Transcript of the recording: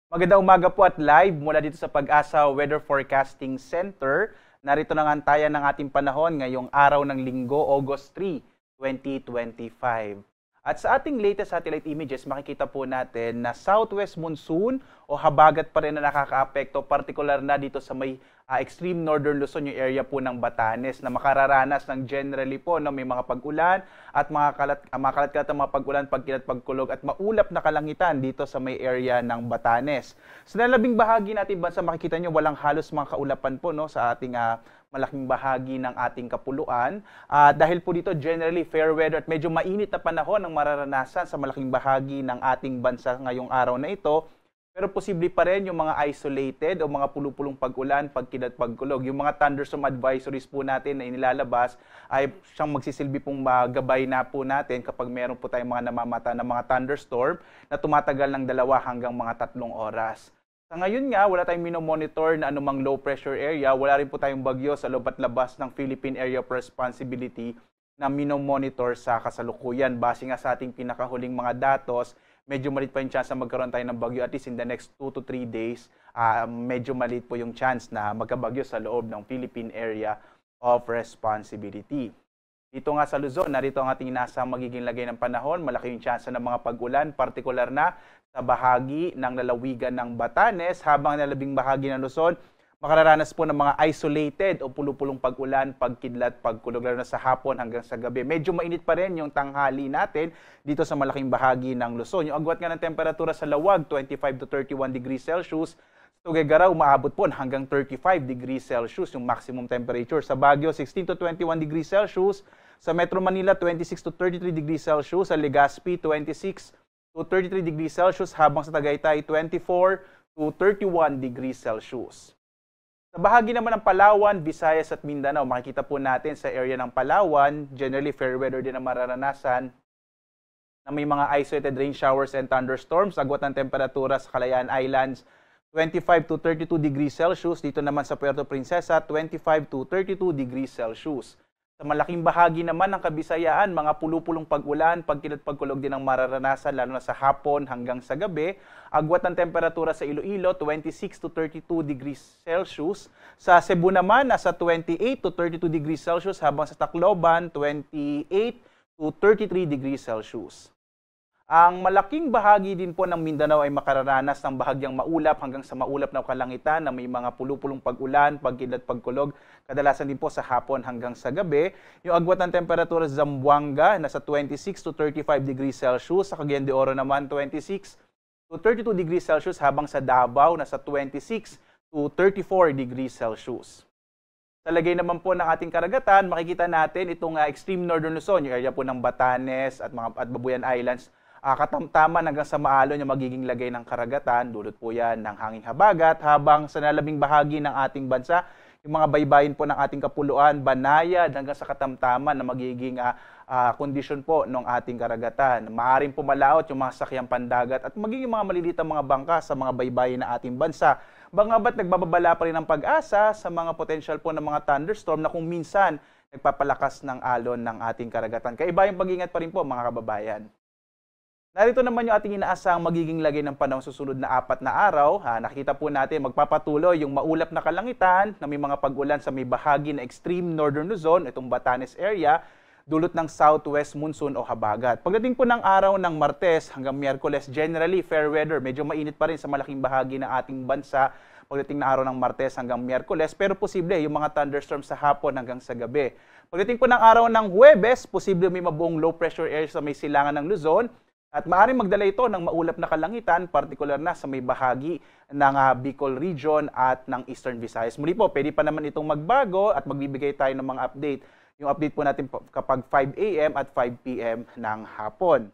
Magandang umaga po at live mula dito sa Pag-asa Weather Forecasting Center. Narito na nga ang tayan ng ating panahon ngayong araw ng Linggo, August 3, 2025. At sa ating latest satellite images, makikita po natin na southwest monsoon o habagat pa rin na nakakaapekto, partikular na dito sa may extreme northern Luzon, yung area po ng Batanes, na makararanas ng generally po may mga pag-ulan at makalat-kalat ang mga pag-ulan, pagkilat, pagkulog at maulap na kalangitan dito sa may area ng Batanes. Sa nalabing bahagi natin bansa, makikita nyo walang halos mga kaulapan po sa ating malaking bahagi ng ating kapuluan. Dahil po dito generally fair weather at medyo mainit na panahon ang mararanasan sa malaking bahagi ng ating bansa ngayong araw na ito. Pero posible pa rin yung mga isolated o mga pulupulong pag-ulan, pagkilat, pagkulog. Yung mga thunderstorm advisories po natin na inilalabas ay siyang magsisilbi pong gabay na po natin kapag meron po tayong mga namamata ng mga thunderstorm na tumatagal ng 2 hanggang mga 3 oras. Sa ngayon nga, wala tayong minomonitor na anumang low pressure area. Wala rin po tayong bagyo sa loob at labas ng Philippine Area of Responsibility na minomonitor sa kasalukuyan. Base nga sa ating pinakahuling mga datos, medyo maliit pa yung chance na magkaroon tayo ng bagyo. At least in the next 2 to 3 days, medyo maliit po yung chance na magkabagyo sa loob ng Philippine Area of Responsibility. Dito nga sa Luzon, narito ang ating inaasahang magiging lagay ng panahon. Malaki yung chance ng mga pag-ulan, partikular na sa bahagi ng lalawigan ng Batanes, habang nalabing bahagi ng Luzon, makararanas po ng mga isolated o pulupulong pag-ulan, pagkidlat, pagkulog, lalo na sa hapon hanggang sa gabi. Medyo mainit pa rin yung tanghali natin dito sa malaking bahagi ng Luzon. Yung agwat nga ng temperatura sa Lawag, 25 to 31 degrees Celsius. Sa Tuguegarao, umaabot po hanggang 35 degrees Celsius yung maximum temperature. Sa Baguio, 16 to 21 degrees Celsius. Sa Metro Manila, 26 to 33 degrees Celsius. Sa Legazpi, 26 to 33 degrees Celsius. Habang sa Tagaytay, 24 to 31 degrees Celsius. Sa bahagi naman ng Palawan, Visayas at Mindanao, makikita po natin sa area ng Palawan, generally fair weather din ang mararanasan na may mga isolated rain showers and thunderstorms. Agwat ng temperatura sa Kalayaan Islands, 25 to 32 degrees Celsius. Dito naman sa Puerto Princesa, 25 to 32 degrees Celsius. Sa malaking bahagi naman ng Kabisayaan, mga pulupulong pag-ulan, pagkilat, pagkulog din ang mararanasan lalo na sa hapon hanggang sa gabi. Agwat ng temperatura sa Iloilo, 26 to 32 degrees Celsius. Sa Cebu naman, nasa 28 to 32 degrees Celsius, habang sa Tacloban, 28 to 33 degrees Celsius. Ang malaking bahagi din po ng Mindanao ay makararanas ng bahagyang maulap hanggang sa maulap na kalangitan na may mga pulupulong pag-ulan, pagkilat, pagkulog, kadalasan din po sa hapon hanggang sa gabi. Yung agwat ng temperatura sa Zamboanga, nasa 26 to 35 degrees Celsius. Sa Cagayan de Oro naman, 26 to 32 degrees Celsius, habang sa Davao, nasa 26 to 34 degrees Celsius. Sa lagay naman po ng ating karagatan, makikita natin itong extreme northern Luzon, yung area po ng Batanes at Babuyan Islands, katamtaman hanggang sa Maalon yung magiging lagay ng karagatan. Dulot po yan ng hanging habagat, habang sa nalabing bahagi ng ating bansa, yung mga baybayin po ng ating kapuluan, banayad hanggang sa katamtaman na magiging kondisyon po ng ating karagatan. Maaring pumalaot yung mga sakyang pandagat at magiging mga malilitang mga bangka sa mga baybayin ng ating bansa. Bangabat nagbababala pa rin ang pag-asa sa mga potential po ng mga thunderstorm na kung minsan nagpapalakas ng alon ng ating karagatan. Kaya iba yung pag-ingat pa rin po mga kababayan. Narito naman yung ating inaasahang magiging lagay ng panahon susunod na 4 na araw. Nakita po natin magpapatuloy yung maulap na kalangitan na may mga pag-ulan sa may bahagi na extreme northern Luzon, itong Batanes area, dulot ng southwest monsoon o habagat. Pagdating po ng araw ng Martes hanggang Miyerkules, generally fair weather. Medyo mainit pa rin sa malaking bahagi ng ating bansa pagdating na araw ng Martes hanggang Miyerkules, pero posible yung mga thunderstorms sa hapon hanggang sa gabi. Pagdating po ng araw ng Huwebes, posible may mabuong low pressure area sa may silangan ng Luzon, at maaaring magdala ito ng maulap na kalangitan, partikular na sa may bahagi ng Bicol region at ng Eastern Visayas. Muli po, pwede pa naman itong magbago at magbibigay tayo ng mga update. Yung update po natin kapag 5 a.m. at 5 p.m. ng hapon.